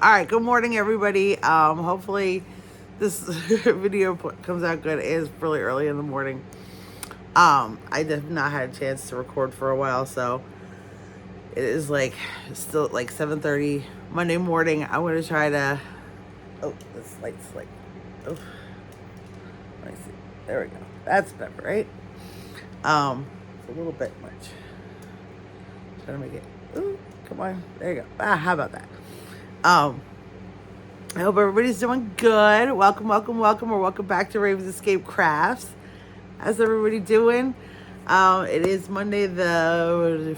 All right, good morning, everybody. Hopefully this video comes out good. It is really early in the morning. I have not had a chance to record for a while, so it is like still like 7:30 Monday morning. I'm gonna try to. Oh, this light's like. Oh, let me see. There we go. That's better, right? It's a little bit much. Trying to make it. Ooh, come on. There you go. How about that? I hope everybody's doing good. Welcome, or welcome back to Raven's Escape Crafts. How's everybody doing? It is Monday, the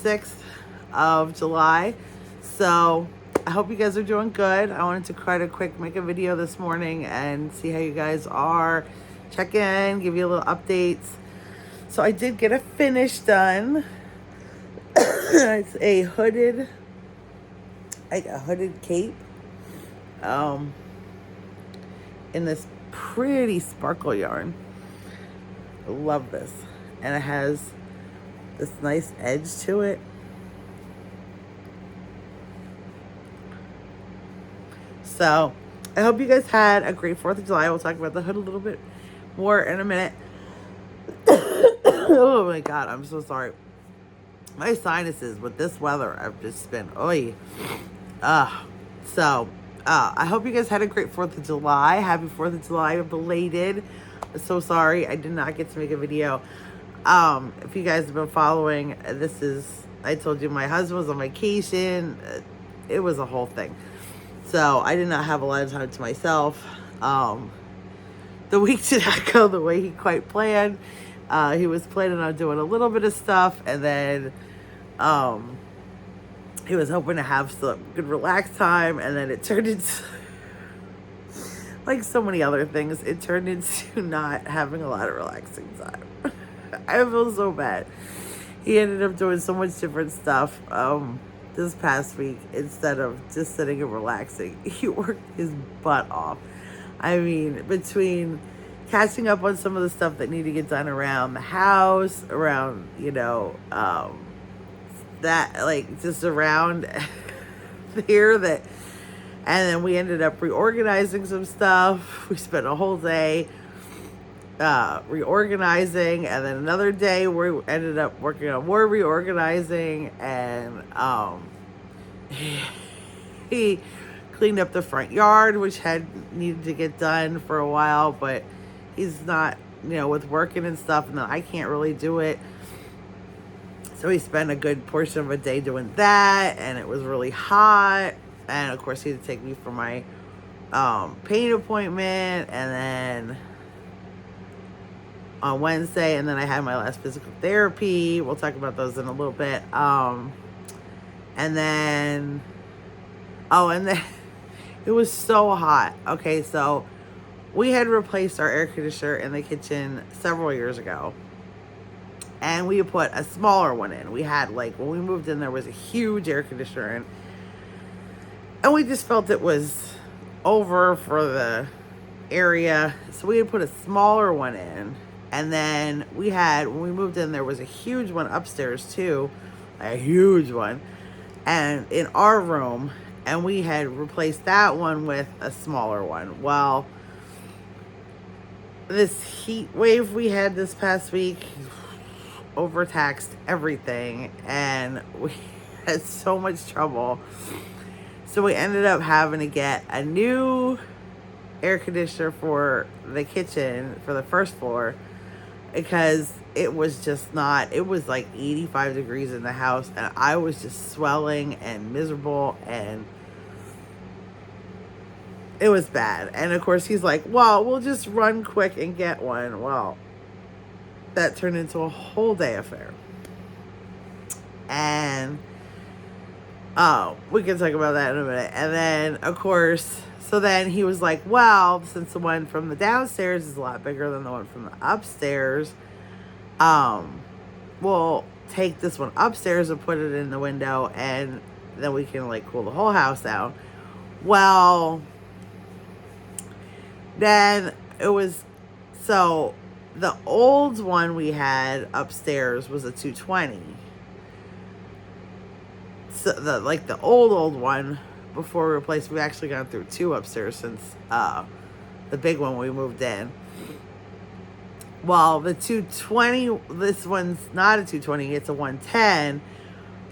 6th of July. So I hope you guys are doing good. I wanted to try to make a video this morning and see how you guys are. Check in, give you a little updates. So I did get a finish done. It's a hooded cape. In this pretty sparkle yarn. I love this. And it has this nice edge to it. So I hope you guys had a great 4th of July. We'll talk about the hood a little bit more in a minute. Oh my God, I'm so sorry. My sinuses with this weather, I've just been, I hope you guys had a great 4th of July. Happy 4th of July, belated. I'm so sorry I did not get to make a video. If you guys have been following, I told you my husband was on vacation. It was a whole thing. So I did not have a lot of time to myself. The week did not go the way he quite planned. He was planning on doing a little bit of stuff, and then he was hoping to have some good relaxed time, and then it turned into, like so many other things, it turned into not having a lot of relaxing time. I feel so bad. He ended up doing so much different stuff this past week instead of just sitting and relaxing. He worked his butt off. I mean, between catching up on some of the stuff that needed to get done around the house, around, that, like, just around here, and then we ended up reorganizing some stuff. We spent a whole day reorganizing, and then another day we ended up working on more reorganizing, and he cleaned up the front yard, which had needed to get done for a while, but he's not, with working and stuff, and then I can't really do it. So he spent a good portion of a day doing that, and it was really hot. And of course, he had to take me for my pain appointment, and then on Wednesday, and then I had my last physical therapy. We'll talk about those in a little bit. And then it was so hot. Okay, so we had replaced our air conditioner in the kitchen several years ago. And we put a smaller one in. We had, when we moved in, there was a huge air conditioner in. And we just felt it was over for the area. So we had put a smaller one in. And then when we moved in, there was a huge one upstairs too. A huge one. And in our room. And we had replaced that one with a smaller one. Well, this heat wave we had this past week overtaxed everything, and we had so much trouble. So we ended up having to get a new air conditioner for the kitchen, for the first floor, because it was just not, it was like 85 degrees in the house, and I was just swelling and miserable, and it was bad. And of course he's like, well, we'll just run quick and get one. Well, that turned into a whole day affair. And we can talk about that in a minute. And then, of course, so then he was like, well, since the one from the downstairs is a lot bigger than the one from the upstairs, we'll take this one upstairs and put it in the window, and then we can cool the whole house down. Well, then it was, so the old one we had upstairs was a 220. So the old one before we replaced, we've actually gone through 2 upstairs since the big one we moved in. Well, the 220, this one's not a 220, it's a 110.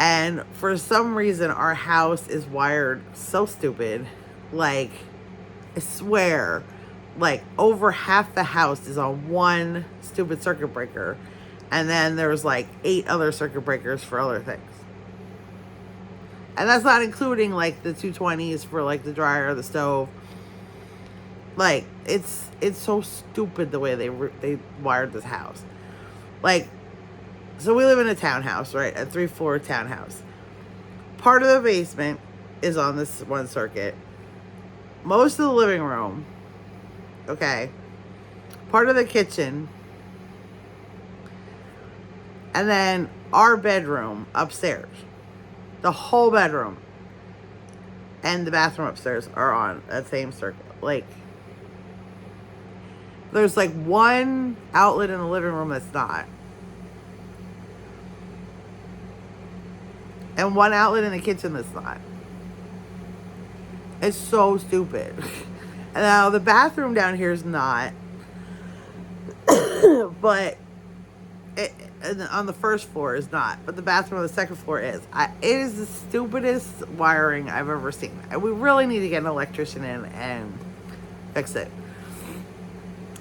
And for some reason, our house is wired so stupid. Like, I swear, like, over half the house is on one stupid circuit breaker. And then there's like 8 other circuit breakers for other things. And that's not including like the 220s for like the dryer, the stove. Like, it's so stupid the way they wired this house. Like, so we live in a townhouse, right? A 3-floor townhouse. Part of the basement is on this one circuit. Most of the living room, okay. Part of the kitchen. And then our bedroom upstairs. The whole bedroom and the bathroom upstairs are on that same circuit. Like, there's like one outlet in the living room that's not. And one outlet in the kitchen that's not. It's so stupid. And now the bathroom down here is not. But on the first floor is not. But the bathroom on the second floor is. It is the stupidest wiring I've ever seen. We really need to get an electrician in and fix it.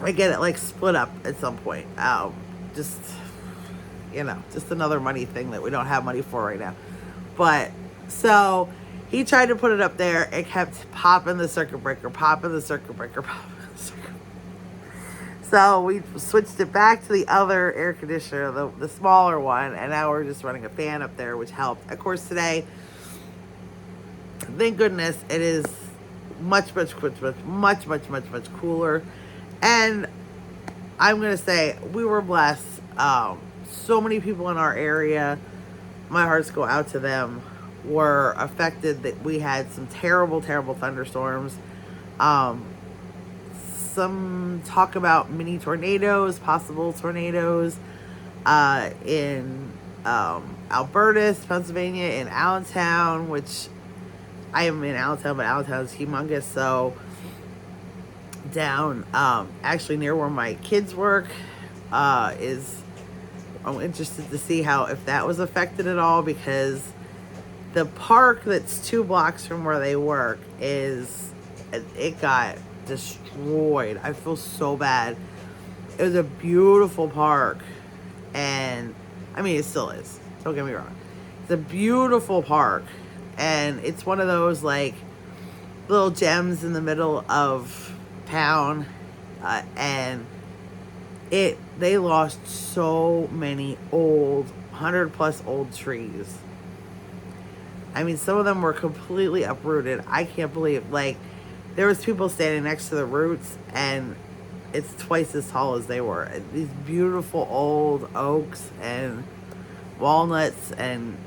I get it like split up at some point. Just, just another money thing that we don't have money for right now. But, so, he tried to put it up there. It kept popping the circuit breaker, popping the circuit breaker, popping the circuit breaker. So, we switched it back to the other air conditioner, the smaller one. And now we're just running a fan up there, which helped. Of course, today, thank goodness, it is much cooler. And I'm going to say, we were blessed. So many people in our area, my hearts go out to them, were affected. That we had some terrible thunderstorms. Some talk about mini tornadoes, possible tornadoes in Alberta, Pennsylvania, in Allentown, which I am in Allentown, but Allentown is humongous. So down actually near where my kids work I'm interested to see if that was affected at all, because the park that's 2 blocks from where they work it got destroyed. I feel so bad. It was a beautiful park, and I mean, it still is, don't get me wrong. It's a beautiful park, and it's one of those like little gems in the middle of town, and they lost so many 100+ old trees. I mean, some of them were completely uprooted. I can't believe, like, there was people standing next to the roots, and it's twice as tall as they were. These beautiful old oaks and walnuts, and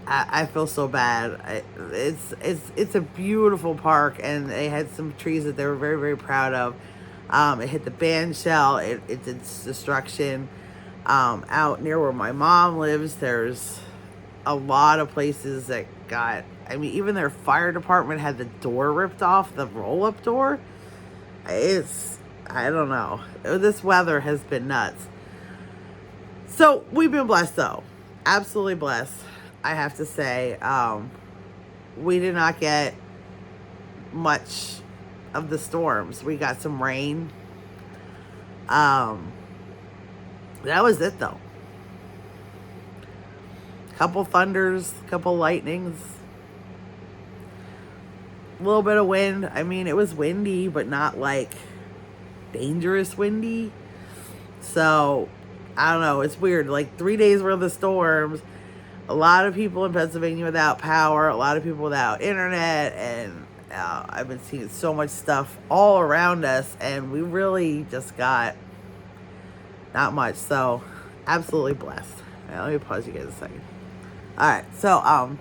I feel so bad. It's a beautiful park, and they had some trees that they were very, very proud of. It hit the band shell. It did destruction. Out near where my mom lives, there's a lot of places that got, I mean, even their fire department had the door ripped off, the roll-up door. I don't know. This weather has been nuts. So we've been blessed, though. Absolutely blessed. I have to say, we did not get much of the storms. We got some rain. That was it, though. Couple thunders, couple lightnings, a little bit of wind. I mean, it was windy, but not like dangerous windy. So, I don't know. It's weird. Like 3 days worth of storms. A lot of people in Pennsylvania without power, a lot of people without internet, and I've been seeing so much stuff all around us, and we really just got not much. So, absolutely blessed. Now, let me pause you guys a second. All right, so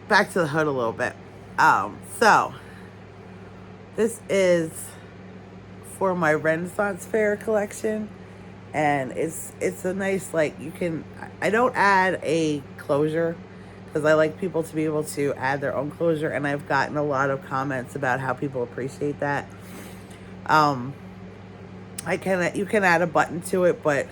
back to the hood a little bit. So this is for my Renaissance Fair collection. And it's a nice, like, I don't add a closure, because I like people to be able to add their own closure, and I've gotten a lot of comments about how people appreciate that. You can add a button to it, but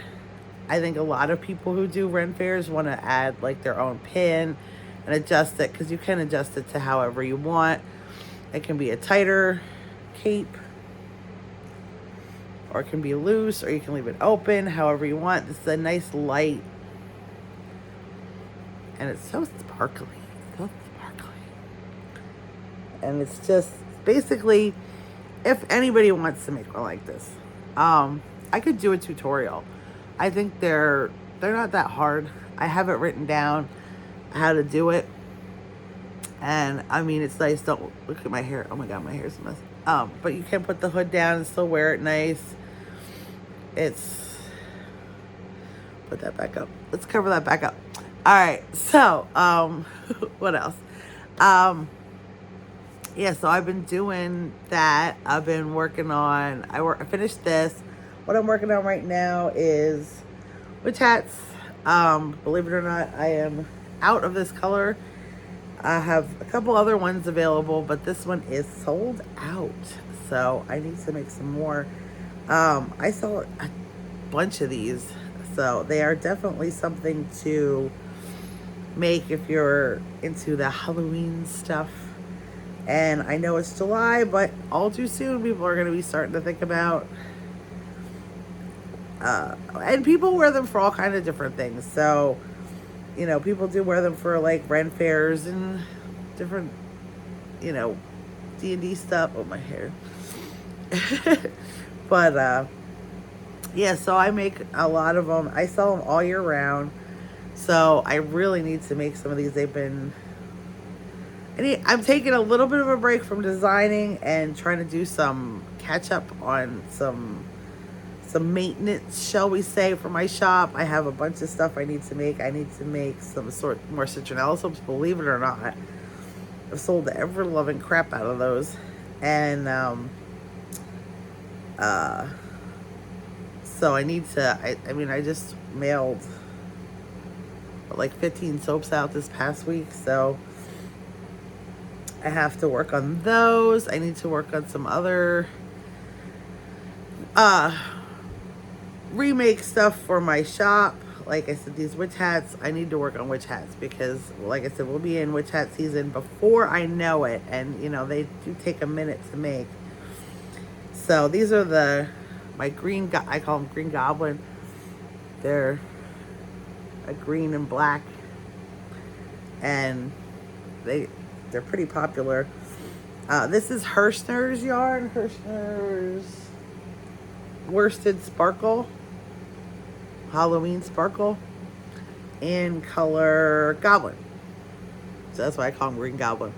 I think a lot of people who do Ren fairs want to add like their own pin and adjust it, because you can adjust it to however you want. It can be a tighter cape, or it can be loose, or you can leave it open however you want. This is a nice light, and it's so sparkly. So sparkly. And it's just basically, if anybody wants to make one like this, I could do a tutorial. I think they're not that hard. I have it written down how to do it. And I mean, it's nice. Don't look at my hair. Oh my God, my hair's a mess. But you can put the hood down and still wear it nice. Put that back up. Let's cover that back up. All right. So, what else? Yeah, so I've been doing that. I've been working on, I finished this. What I'm working on right now is witch hats. Believe it or not, I am out of this color. I have a couple other ones available, but this one is sold out. So I need to make some more. I saw a bunch of these. So they are definitely something to make if you're into the Halloween stuff. And I know it's July, but all too soon people are going to be starting to think about, and people wear them for all kind of different things. So, you know, people do wear them for like Ren fairs and different, you know, D&D stuff. Oh, my hair. But, yeah, so I make a lot of them. I sell them all year round. So I really need to make some of these. I'm taking a little bit of a break from designing and trying to do some catch up on some maintenance, shall we say, for my shop. I have a bunch of stuff I need to make. I need to make some more citronella soaps, believe it or not. I've sold the ever-loving crap out of those. And so I need to, I just mailed like 15 soaps out this past week, so I have to work on those. I need to work on some other remake stuff for my shop. Like I said, these witch hats, I need to work on witch hats because, like I said, we'll be in witch hat season before I know it. And, you know, they do take a minute to make. So these are my green, I call them Green Goblin. They're a green and black. And they're pretty popular. This is Hirschner's yarn. Hirschner's Worsted Sparkle. Halloween Sparkle. In color Goblin. So that's why I call them Green Goblin.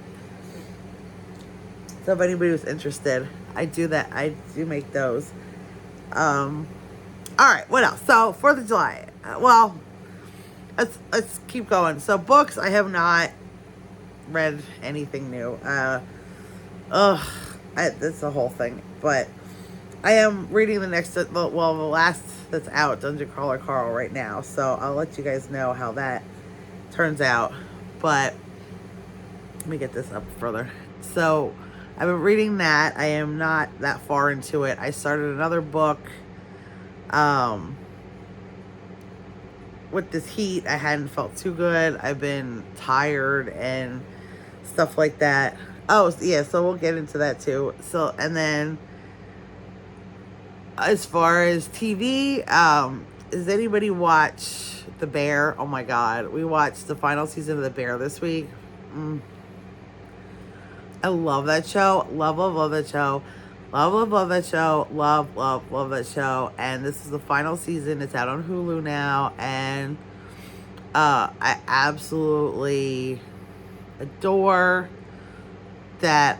So if anybody was interested, I do make those. Alright, what else? So 4th of July. Well, let's keep going. So books, I have not read anything new. That's the whole thing. But I am reading the last that's out, Dungeon Crawler Carl, right now. So I'll let you guys know how that turns out. But let me get this up further. So I've been reading that. I am not that far into it. I started another book. With this heat, I hadn't felt too good. I've been tired and stuff like that. Oh, yeah, so we'll get into that too. So, and then as far as TV, does anybody watch The Bear? Oh my God, we watched the final season of The Bear this week. I love that show. Love that show. Love that show. Love that show. And this is the final season. It's out on Hulu now. And I absolutely adore that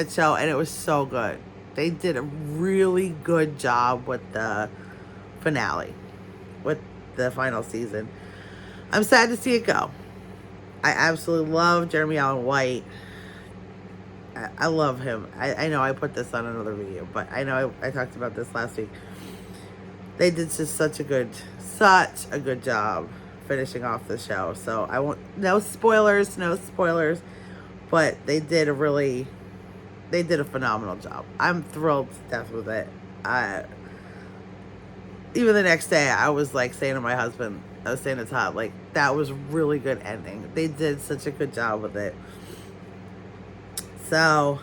show. And it was so good. They did a really good job with the finale, with the final season. I'm sad to see it go. I absolutely love Jeremy Allen White. I love him. I know I put this on another video, but I know I talked about this last week. They did just such a good job finishing off the show. So I won't, no spoilers, but they did a phenomenal job. I'm thrilled to death with it. Even the next day, I was like saying to my husband, I was saying to Todd, like, that was really good ending. They did such a good job with it. So,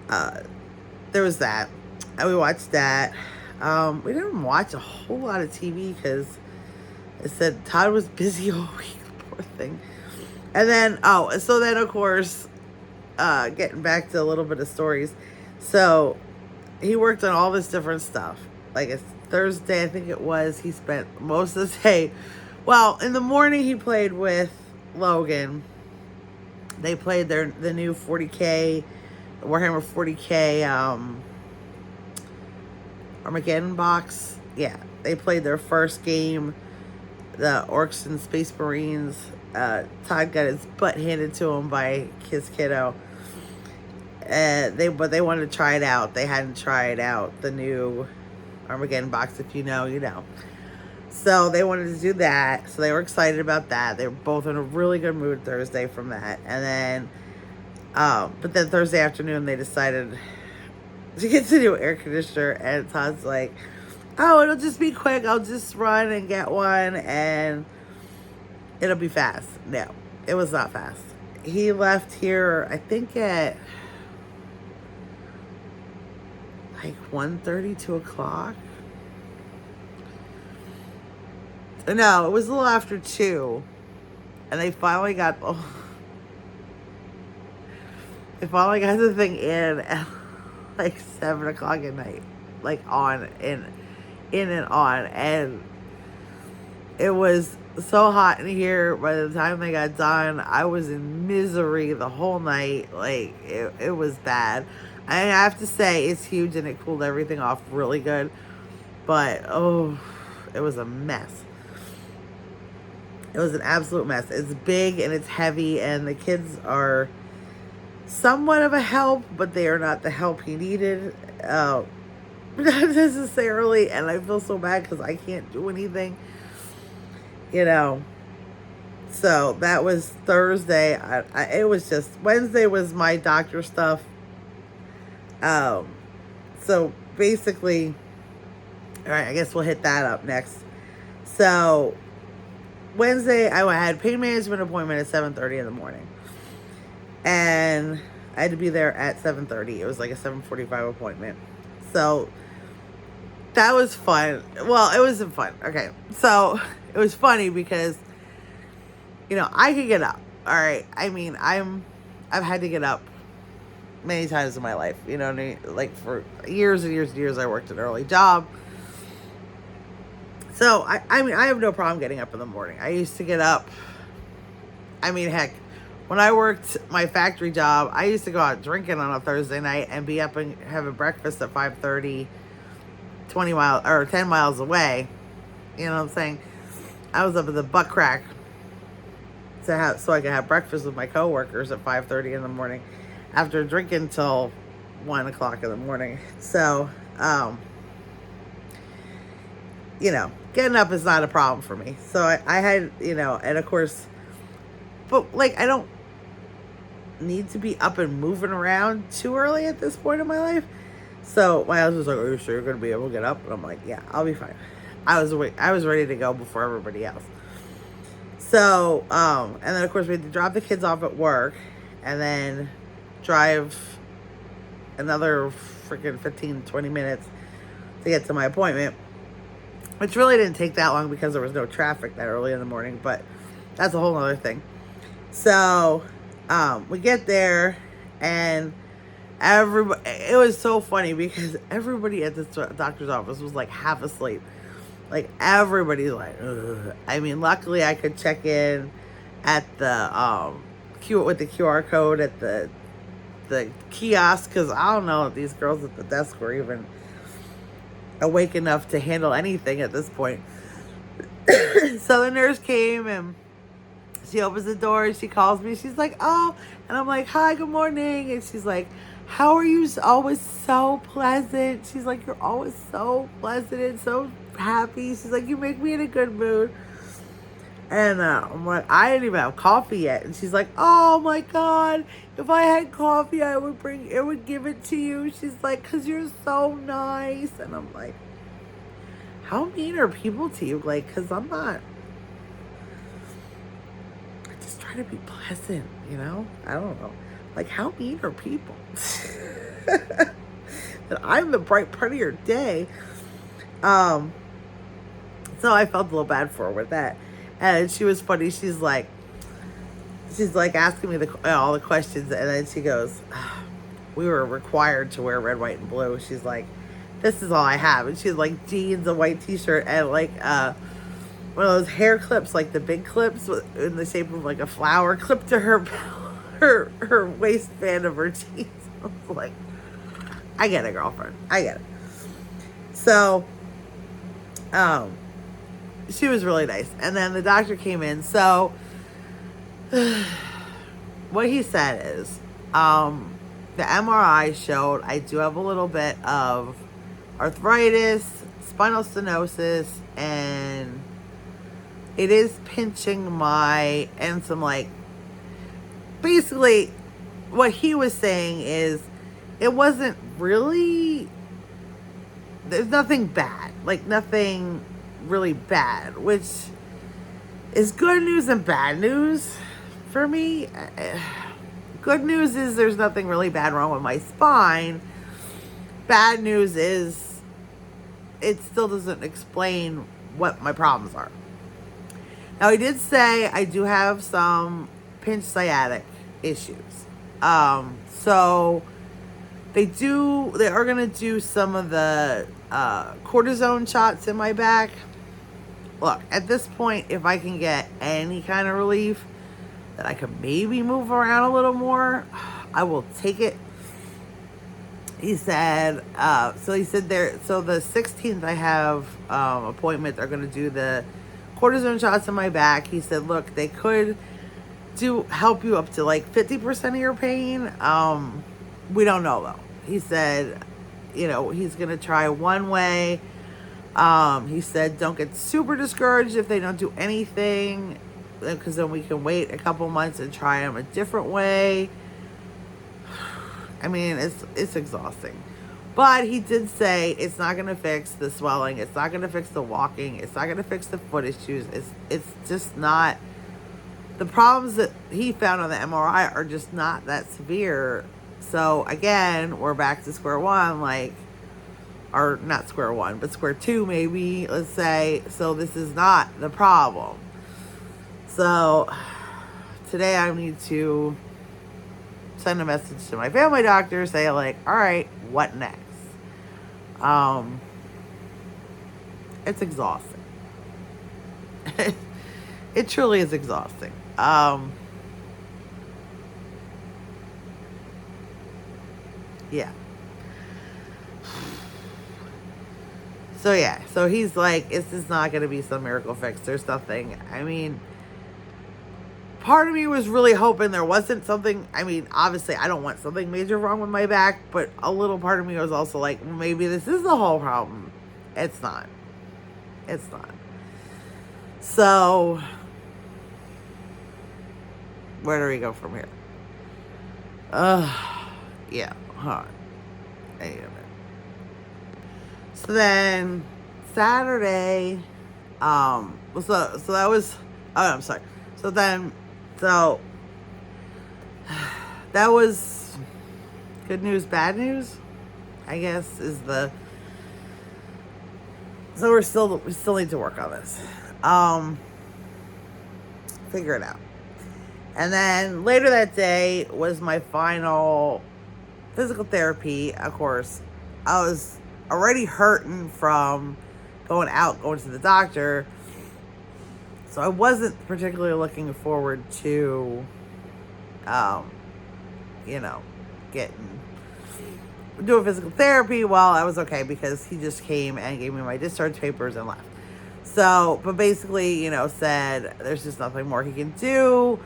there was that. And we watched that. We didn't watch a whole lot of TV because I said Todd was busy all week, poor thing. And then, so then, of course, getting back to a little bit of stories. So, he worked on all this different stuff. Like, it's Thursday, I think it was, he spent most of the day. Well, in the morning, he played with Logan. They played the new 40K, Warhammer 40K, Armageddon box. Yeah, they played their first game, the Orcs and Space Marines. Todd got his butt handed to him by his kiddo. But they wanted to try it out. They hadn't tried out the new Armageddon box. If you know, you know. So they wanted to do that. So they were excited about that. They were both in a really good mood Thursday from that. And then, but then Thursday afternoon, they decided to get the new air conditioner. And Todd's like, oh, it'll just be quick. I'll just run and get one and it'll be fast. No, it was not fast. He left here, I think at like 1:30, 2 o'clock. No, it was a little after 2. And they finally got the thing in at like 7 o'clock at night. Like in and on. And it was so hot in here. By the time they got done, I was in misery the whole night. Like, it was bad. I have to say, it's huge and it cooled everything off really good. But, it was a mess. It was an absolute mess. It's big and it's heavy, and the kids are somewhat of a help, but they are not the help he needed. Not necessarily, and I feel so bad because I can't do anything. You know. So that was Thursday. It was just, Wednesday was my doctor stuff. So basically, all right, I guess we'll hit that up next. So Wednesday, I had a pain management appointment at 7:30 in the morning. And I had to be there at 7:30. It was like a 7:45 appointment. So that was fun. Well, it wasn't fun. Okay. So it was funny because, you know, I could get up. All right. I mean, I've had to get up many times in my life. You know what I mean? Like, for years and years and years, I worked an early job. So, I mean, I have no problem getting up in the morning. I used to get up. I mean, heck, when I worked my factory job, I used to go out drinking on a Thursday night and be up and have a breakfast at 5:30, 20 miles or 10 miles away. You know what I'm saying? I was up at the butt crack so I could have breakfast with my coworkers at 5:30 in the morning after drinking till 1 o'clock in the morning. So, you know, getting up is not a problem for me. So I had, you know, and of course, but like, I don't need to be up and moving around too early at this point in my life. So my husband was like, are you sure you're going to be able to get up? And I'm like, yeah, I'll be fine. I was ready to go before everybody else. So, and then of course we had to drop the kids off at work and then drive another freaking 15, 20 minutes to get to my appointment, which really didn't take that long because there was no traffic that early in the morning, but that's a whole other thing. So, we get there and it was so funny because everybody at this doctor's office was like half asleep. Like, everybody's like, ugh. I mean, luckily I could check in at the, with the QR code at the kiosk, because I don't know if these girls at the desk were even awake enough to handle anything at this point. So the nurse came and she opens the door and she calls me. She's like, oh, and I'm like, hi, good morning. And she's like, how are you? Always so pleasant. She's like, you're always so pleasant and so happy. She's like, you make me in a good mood. And I'm like, I didn't even have coffee yet. And she's like, oh my God, if I had coffee, I would give it to you. She's like, because you're so nice. And I'm like, how mean are people to you? Like, because I'm not, I just try to be pleasant, you know? I don't know. Like, how mean are people? That I'm the bright part of your day. So I felt a little bad for her with that. And she was funny. She's like asking me all the questions. And then she goes, we were required to wear red, white, and blue. She's like, this is all I have. And she's like jeans, a white t-shirt, and like one of those hair clips, like the big clips in the shape of like a flower, clipped to her waistband of her jeans. I was like, I get it, girlfriend. I get it. So, she was really nice. And then the doctor came in. So, what he said is, the MRI showed I do have a little bit of arthritis, spinal stenosis, and it is pinching and some like, basically what he was saying is it wasn't really, there's nothing bad, like nothing really bad, which is good news and bad news for me. Good news is there's nothing really bad wrong with my spine. Bad news is it still doesn't explain what my problems are. Now, he did say I do have some pinch sciatic issues. So they are going to do some of the cortisone shots in my back. Look, at this point, if I can get any kind of relief that I can maybe move around a little more, I will take it. He said, so the 16th I have appointment. They're going to do the cortisone shots in my back. He said, look, they could help you up to like 50% of your pain. We don't know though. He said, he's going to try one way. He said, don't get super discouraged if they don't do anything, because then we can wait a couple months and try them a different way. I mean, it's exhausting. But he did say it's not going to fix the swelling. It's not going to fix the walking. It's not going to fix the foot issues. It's just not. The problems that he found on the MRI are just not that severe. So, again, we're back to square one, or not square one, but square two maybe, let's say. So this is not the problem. So today I need to send a message to my family doctor, say like, all right, what next? It's exhausting. It truly is exhausting. Yeah. So he's like, this is not going to be some miracle fix. There's nothing. I mean, part of me was really hoping there wasn't something. I mean, obviously, I don't want something major wrong with my back, but a little part of me was also like, well, maybe this is the whole problem. It's not. It's not. So, where do we go from here? Yeah, huh. Wait a minute. So then, Saturday, so that was, I'm sorry. So that was good news, bad news, I guess, so we still need to work on this. Figure it out. And then later that day was my final physical therapy. Of course, I was already hurting from going to the doctor. So I wasn't particularly looking forward to, doing physical therapy. Well, I was okay because he just came and gave me my discharge papers and left. So, but basically, said there's just nothing more he can do.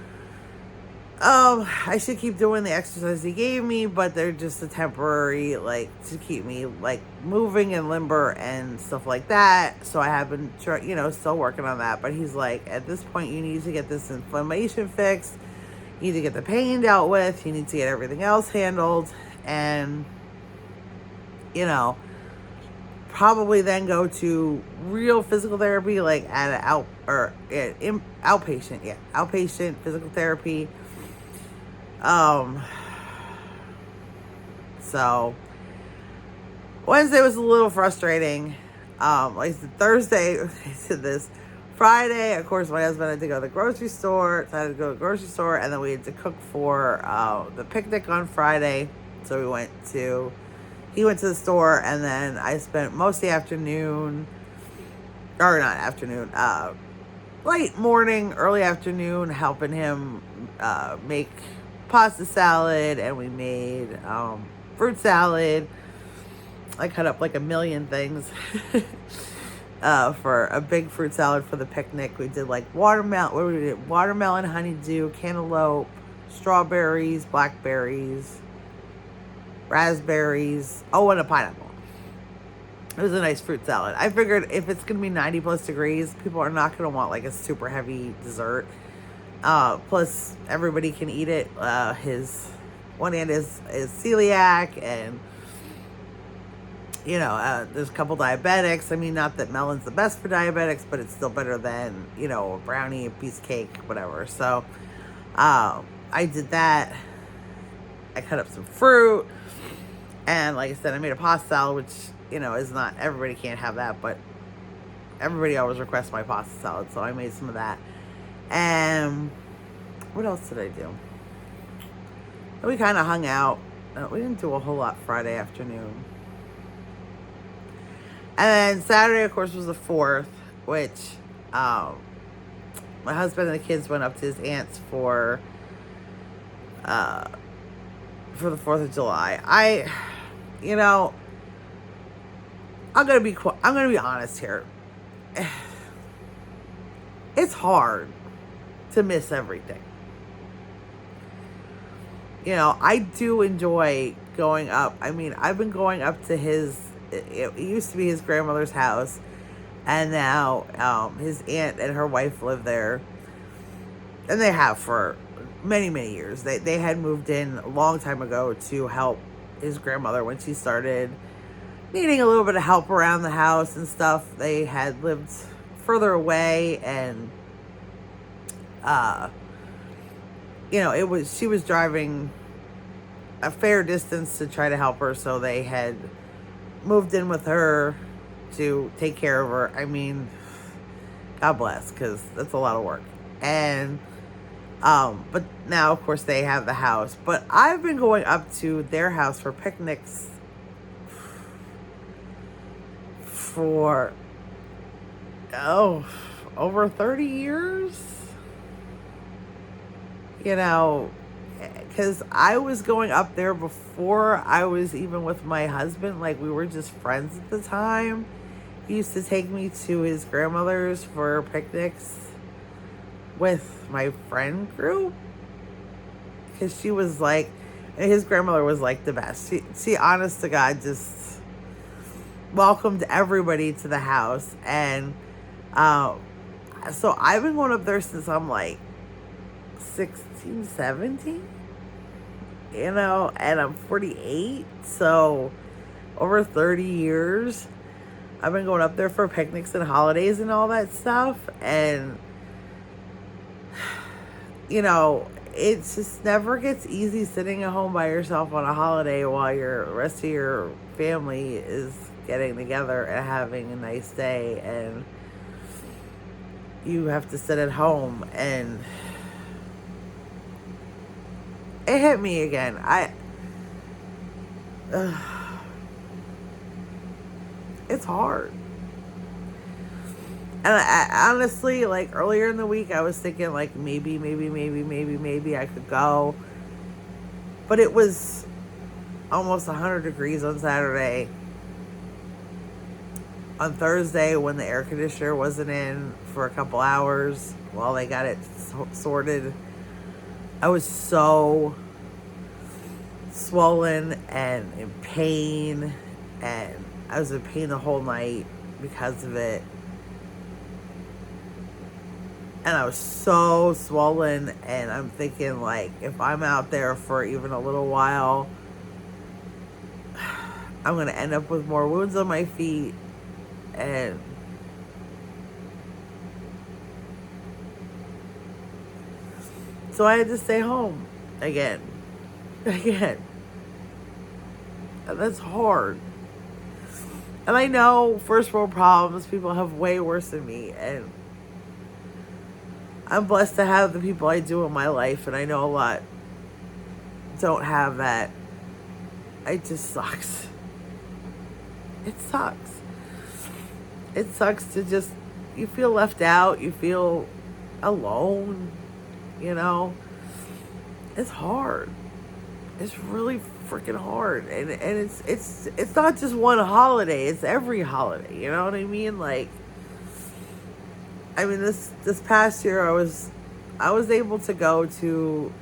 I should keep doing the exercise he gave me, but they're just a temporary, like, to keep me, like, moving and limber and stuff like that. So I have been, still working on that. But he's like, at this point, you need to get this inflammation fixed. You need to get the pain dealt with. You need to get everything else handled. And, probably then go to real physical therapy, like at an outpatient physical therapy. So Wednesday was a little frustrating. Like I said, Thursday, I said this. Friday, of course, my husband had to go to the grocery store. So I had to go to the grocery store, and then we had to cook for the picnic on Friday. So he went to the store, and then I spent most of the afternoon, or not afternoon, late morning, early afternoon, helping him make pasta salad, and we made fruit salad. I cut up like a million things for a big fruit salad for the picnic. We did like watermelon, honeydew, cantaloupe, strawberries, blackberries, raspberries, and a pineapple. It was a nice fruit salad. I figured if it's going to be 90 plus degrees, people are not going to want like a super heavy dessert. Plus, everybody can eat it. His one aunt is celiac, and there's a couple diabetics. I mean, not that melon's the best for diabetics, but it's still better than a brownie, a piece of cake, whatever. So, I did that. I cut up some fruit, and like I said, I made a pasta salad, which is not, everybody can't have that, but everybody always requests my pasta salad, so I made some of that. And what else did I do? We kind of hung out. We didn't do a whole lot Friday afternoon. And then Saturday, of course, was the 4th, which my husband and the kids went up to his aunt's for the 4th of July. I'm gonna be honest here. It's hard to miss everything. I do enjoy going up. I mean, I've been going up to it used to be his grandmother's house, and now his aunt and her wife live there, and they have for many, many years. They had moved in a long time ago to help his grandmother when she started needing a little bit of help around the house and stuff. They had lived further away, and she was driving a fair distance to try to help her, so they had moved in with her to take care of her. I mean, God bless, because that's a lot of work. And but now, of course, they have the house. But I've been going up to their house for picnics for over 30 years. Because I was going up there before I was even with my husband. Like, we were just friends at the time. He used to take me to his grandmother's for picnics with my friend group. Because she was like, his grandmother was like the best. She honest to God, just welcomed everybody to the house. And so I've been going up there since I'm like 16, 17, and I'm 48, so over 30 years I've been going up there for picnics and holidays and all that stuff. And it just never gets easy sitting at home by yourself on a holiday while the rest of your family is getting together and having a nice day, and you have to sit at home. And it hit me again. It's hard. And I honestly, like, earlier in the week, I was thinking, like, maybe I could go. But it was almost 100 degrees on Saturday. On Thursday, when the air conditioner wasn't in for a couple hours while they got it sorted, I was so swollen and in pain, and I was in pain the whole night because of it. And I was so swollen, and I'm thinking, like, if I'm out there for even a little while, I'm going to end up with more wounds on my feet. And so I had to stay home again. And that's hard. And I know first world problems, people have way worse than me. And I'm blessed to have the people I do in my life. And I know a lot don't have that. It just sucks. It sucks. It sucks to just, you feel left out. You feel alone. You know, it's hard. It's really freaking hard, and it's not just one holiday. It's every holiday. You know what I mean? Like, I mean this past year, I was able to go to,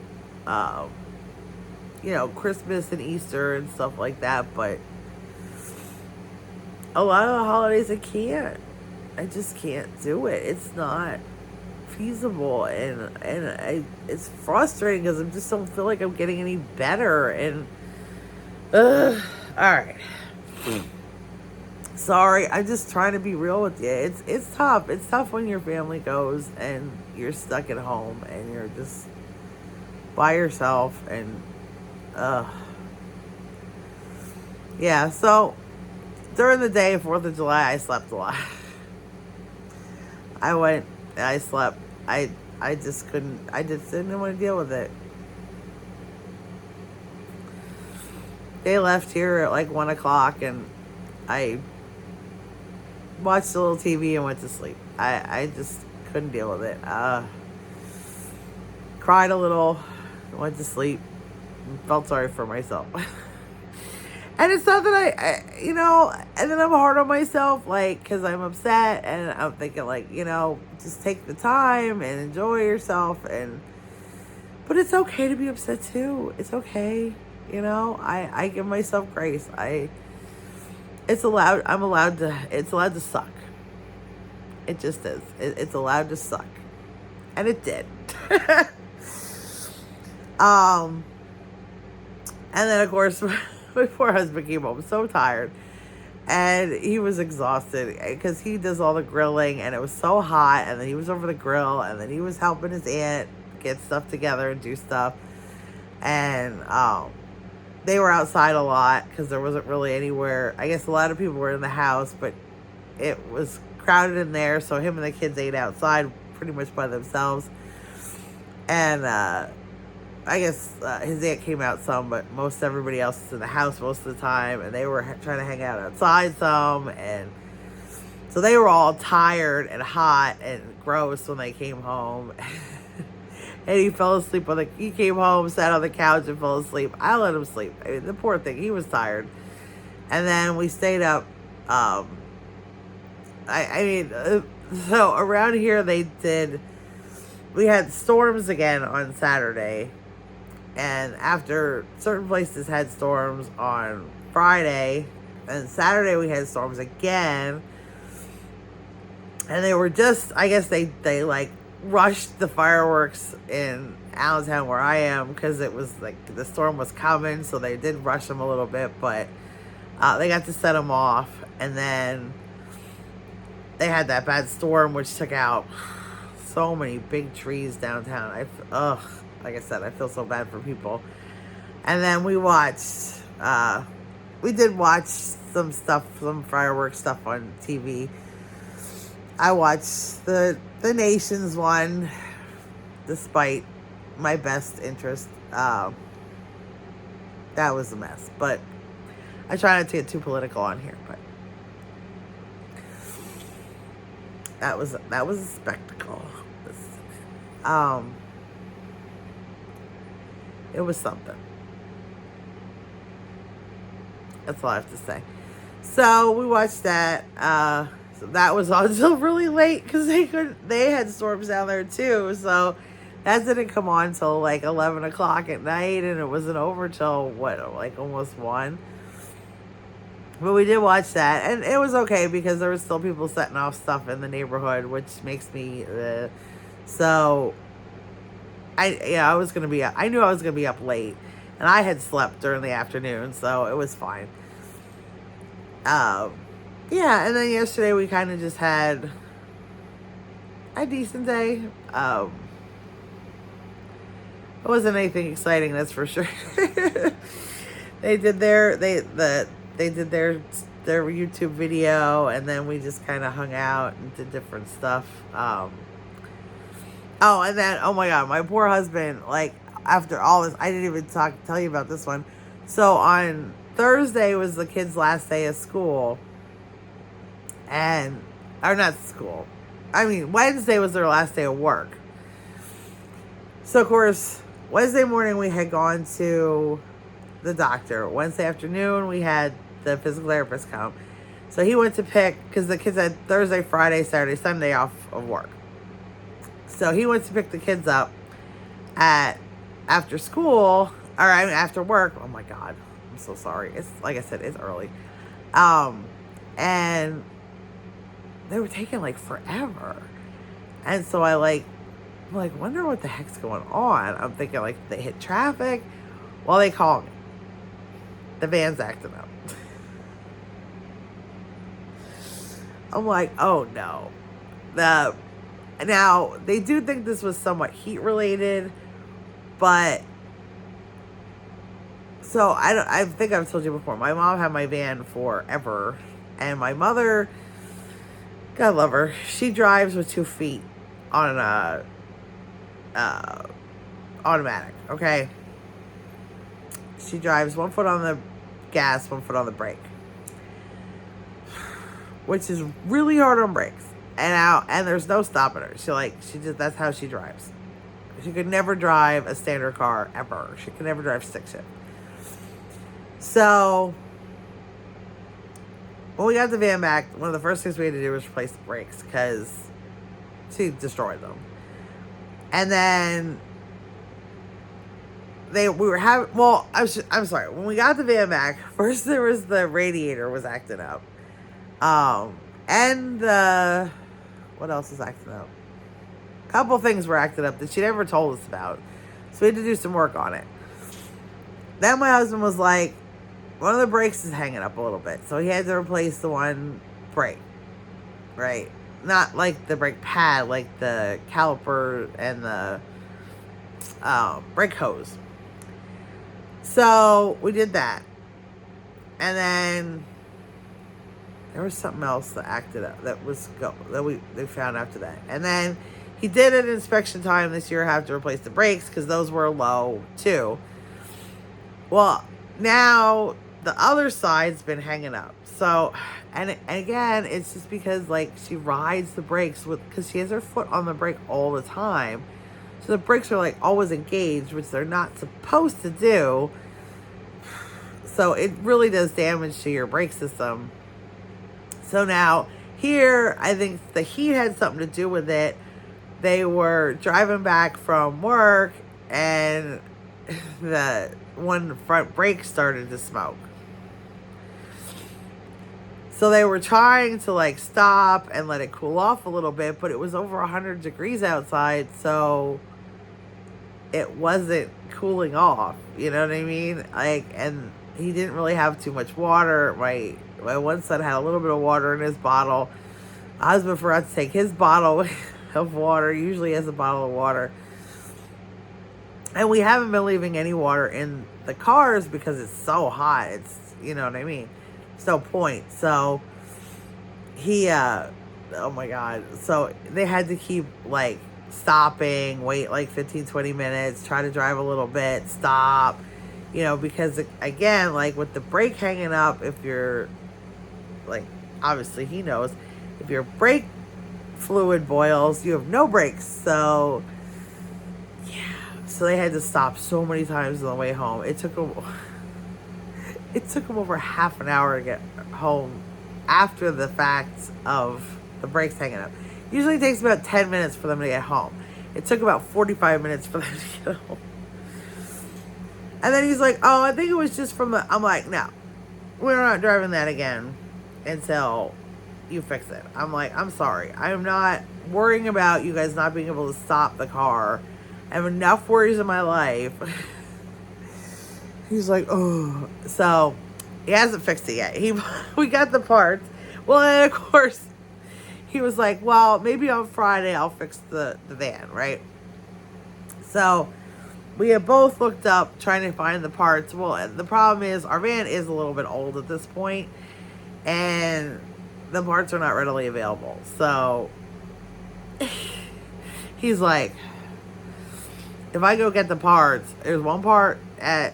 you know, Christmas and Easter and stuff like that, but a lot of the holidays I can't. I just can't do it. It's not feasible, and it's frustrating because I just don't feel like I'm getting any better. And all right, sorry, I'm just trying to be real with you. It's tough. It's tough when your family goes and you're stuck at home and you're just by yourself. And yeah, so during the day of 4th of July, I slept a lot. I slept. I just couldn't, I just didn't want to deal with it. They left here at like 1 o'clock, and I watched a little TV and went to sleep. I just couldn't deal with it. Cried a little, went to sleep, and felt sorry for myself. And it's not that I, you know, and then I'm hard on myself, like, because I'm upset, and I'm thinking, like, you know, just take the time and enjoy yourself. But it's okay to be upset too. It's okay, you know. I give myself grace. It's allowed to suck. It just is. It's allowed to suck, and it did. And then of course, my poor husband came home so tired, and he was exhausted because he does all the grilling, and it was so hot, and then he was over the grill, and then he was helping his aunt get stuff together and do stuff. And they were outside a lot because there wasn't really anywhere. I guess a lot of people were in the house, but it was crowded in there, so him and the kids ate outside pretty much by themselves. And I guess his aunt came out some, but most everybody else is in the house most of the time, and they were trying to hang out outside some, and so they were all tired and hot and gross when they came home. And he fell asleep he came home, sat on the couch, and fell asleep. I let him sleep. I mean, the poor thing, he was tired. And then we stayed up. So around here we had storms again on Saturday. And after certain places had storms on Friday, and Saturday we had storms again. And they were just, I guess they like rushed the fireworks in Allentown where I am, because it was like the storm was coming, so they did rush them a little bit, but they got to set them off. And then they had that bad storm which took out so many big trees downtown. Like I said, I feel so bad for people. And then we did watch some fireworks stuff on TV. I watched the Nations one, despite my best interest. That was a mess, but I try not to get too political on here, but that was a spectacle. It was something. That's all I have to say. So we watched that. So that was all until really late, because they had storms down there too. So That didn't come on till like 11 o'clock at night, and it wasn't over till what, like almost 1. But we did watch that, and it was okay because there was still people setting off stuff in the neighborhood, which makes me. So, I was gonna be. I knew I was gonna be up late, and I had slept during the afternoon, so it was fine. Yeah, and then yesterday we kind of just had a decent day. It wasn't anything exciting, that's for sure. They did their YouTube video, and then we just kind of hung out and did different stuff. Oh, and then, oh my God, my poor husband, like, after all this, I didn't even tell you about this one. So on Thursday was the kids' last day of school, or not school. I mean, Wednesday was their last day of work. So, of course, Wednesday morning we had gone to the doctor. Wednesday afternoon we had the physical therapist come. So he went to pick, because the kids had Thursday, Friday, Saturday, Sunday off of work. So he went to pick the kids up after school, or I mean, after work. Oh my God, I'm so sorry. It's like I said, it's early. And they were taking like forever. And so I'm like, wonder what the heck's going on. I'm thinking like they hit traffic. Well, they called me. The van's acting up. I'm like, oh no. Now, they do think this was somewhat heat related, but so I think I've told you before, my mom had my van forever, and my mother, God love her, she drives with 2 feet on a automatic, okay? She drives 1 foot on the gas, 1 foot on the brake, which is really hard on brakes. And there's no stopping her. That's how she drives. She could never drive a standard car ever. She could never drive stick shift. So when we got the van back, one of the first things we had to do was replace the brakes because she destroyed them. And then I'm sorry. When we got the van back, first there was the radiator was acting up. And what else is acting up? A couple things were acting up that she never told us about. So we had to do some work on it. Then my husband was like, one of the brakes is hanging up a little bit. So he had to replace the one brake. Right? Not like the brake pad, like the caliper and the brake hose. So we did that. And then there was something else that acted up they found after that. And then he did an inspection time this year, have to replace the brakes because those were low too. Well, now the other side's been hanging up. So, and again, it's just because like she rides the brakes because she has her foot on the brake all the time. So the brakes are like always engaged, which they're not supposed to do. So it really does damage to your brake system. So now here, I think the heat had something to do with it. They were driving back from work and the one front brake started to smoke. So they were trying to like stop and let it cool off a little bit, but it was over 100 degrees outside, so it wasn't cooling off. You know what I mean? Like, and he didn't really have too much water. My one son had a little bit of water in his bottle. My husband forgot to take his bottle of water. Usually has a bottle of water. And we haven't been leaving any water in the cars because it's so hot. It's, you know what I mean? It's no point. So he, oh my God. So they had to keep like stopping, wait like 15, 20 minutes, try to drive a little bit, stop, you know, because again, like with the brake hanging up, if you're like, obviously he knows, if your brake fluid boils, you have no brakes. So yeah, so they had to stop so many times on the way home. It took them over half an hour to get home after the fact of the brakes hanging up. Usually it takes about 10 minutes for them to get home. It took about 45 minutes for them to get home. And then he's like, oh, I think it was just from the... I'm like, no, we're not driving that again until you fix it. I'm like, I'm sorry. I am not worrying about you guys not being able to stop the car. I have enough worries in my life. He's like, oh. So, he hasn't fixed it yet. We got the parts. Well, and of course, he was like, well, maybe on Friday I'll fix the van, right? So, we had both looked up trying to find the parts. Well, the problem is our van is a little bit old at this point, and the parts are not readily available. So he's like, if I go get the parts, there's one part at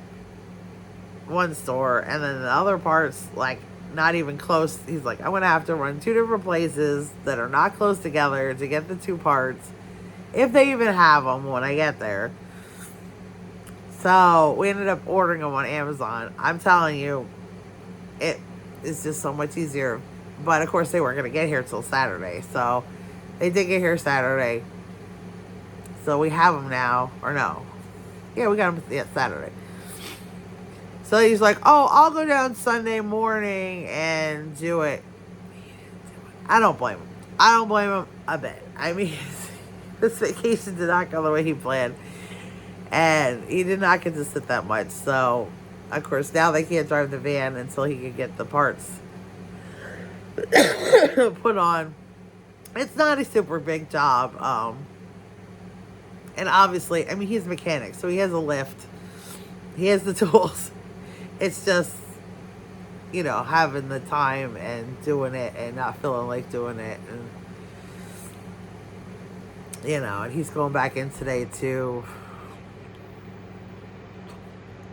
one store, and then the other part's like not even close. He's like, I'm gonna have to run 2 different places that are not close together to get the 2 parts, if they even have them when I get there. So we ended up ordering them on Amazon. I'm telling you, it is just so much easier. But of course, they weren't going to get here till Saturday. So they did get here Saturday. So we have them now. Or no. Yeah, we got them Saturday. So he's like, oh, I'll go down Sunday morning and do it. I don't blame him. I don't blame him a bit. I mean, this vacation did not go the way he planned. And he did not get to sit that much. So, of course, now they can't drive the van until he can get the parts put on. It's not a super big job. And obviously, I mean, he's a mechanic, so he has a lift. He has the tools. It's just, you know, having the time and doing it and not feeling like doing it. And, you know, and he's going back in today, too.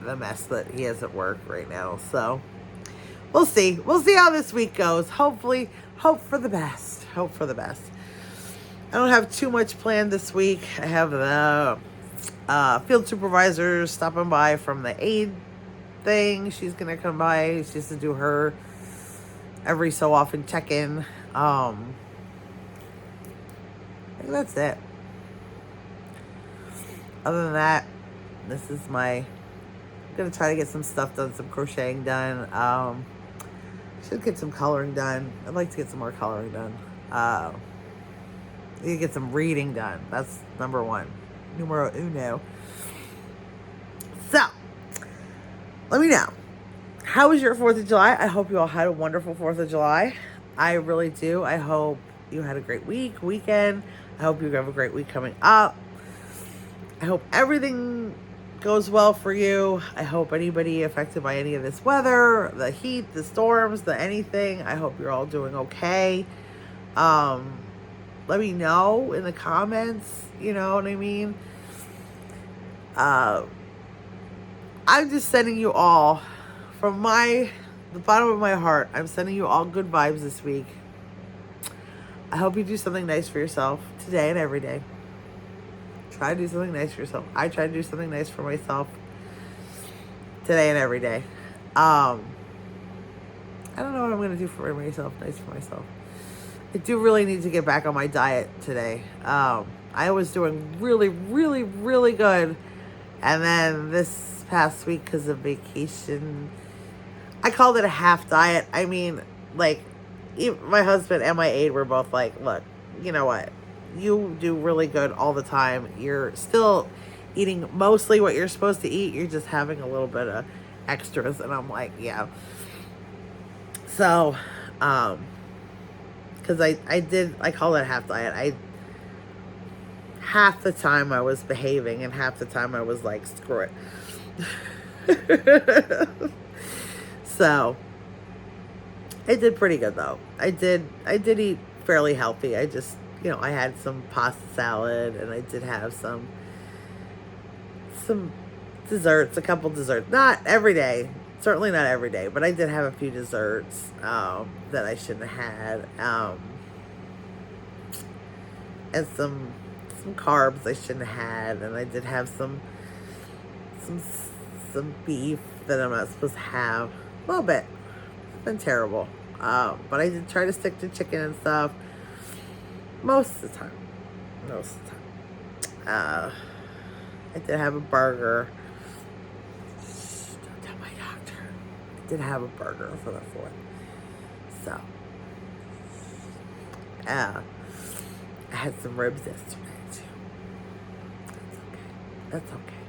The mess that he has at work right now. So we'll see. We'll see how this week goes. Hopefully, hope for the best. Hope for the best. I don't have too much planned this week. I have the field supervisor stopping by from the aid thing. She's gonna come by. She has to do her every so often check-in. I think that's it. Other than that, this is my... I'm going to try to get some stuff done, some crocheting done. Should get some coloring done. I'd like to get some more coloring done. Need to get some reading done. That's number 1. Numero uno. So, let me know. How was your 4th of July? I hope you all had a wonderful 4th of July. I really do. I hope you had a great weekend. I hope you have a great week coming up. I hope everything goes well for you. I hope anybody affected by any of this weather, the heat, the storms, the anything, I hope you're all doing okay. Let me know in the comments, you know what I mean? I'm just sending you all, from the bottom of my heart, I'm sending you all good vibes this week. I hope you do something nice for yourself today and every day. Try to do something nice for yourself. I try to do something nice for myself today and every day. I don't know what I'm going to do for myself, nice for myself. I do really need to get back on my diet today. I was doing really, really, really good. And then this past week, because of vacation, I called it a half diet. I mean, like, my husband and my aide were both like, look, you know what? You do really good all the time. You're still eating mostly what you're supposed to eat. You're just having a little bit of extras. And I'm like, yeah. So, because I call it a half diet. Half the time I was behaving and half the time I was like, screw it. So, I did pretty good though. I did eat fairly healthy. I just, I had some pasta salad, and I did have some desserts, a couple desserts. Not every day, certainly not every day, but I did have a few desserts that I shouldn't have had, and some carbs I shouldn't have had, and I did have some beef that I'm not supposed to have. A little bit. It's been terrible, but I did try to stick to chicken and stuff. Most of the time. I did have a burger. Shh, don't tell my doctor. I did have a burger for the 4th. So, I had some ribs yesterday too. That's okay.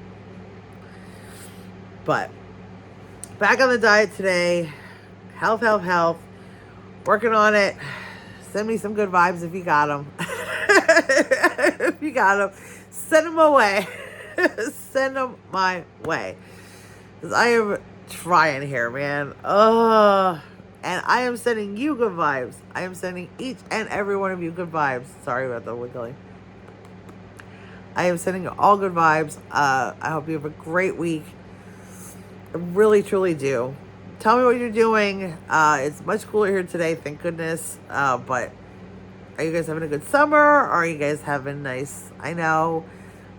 But, back on the diet today. Health, health, health. Working on it. Send me some good vibes if you got them. If you got them, send them away. Send them my way. Because I am trying here, man. And I am sending you good vibes. I am sending each and every one of you good vibes. Sorry about the wiggling. I am sending you all good vibes. I hope you have a great week. I really, truly do. Tell me what you're doing. It's much cooler here today, thank goodness. But are you guys having a good summer? Or are you guys having nice? I know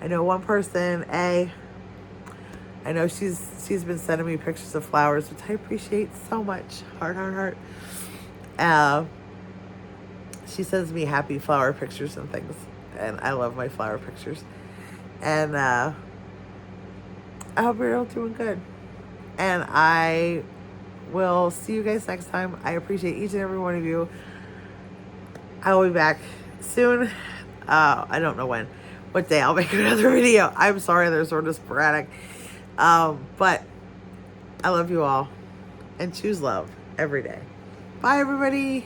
one person, I know she's been sending me pictures of flowers, which I appreciate so much. Heart, heart, heart. She sends me happy flower pictures and things, and I love my flower pictures. And I hope you're all doing good. And I will see you guys next time. I appreciate each and every one of you. I will be back soon. I don't know what day I'll make another video. I'm sorry, they're sort of sporadic. But I love you all, and choose love every day. Bye, everybody.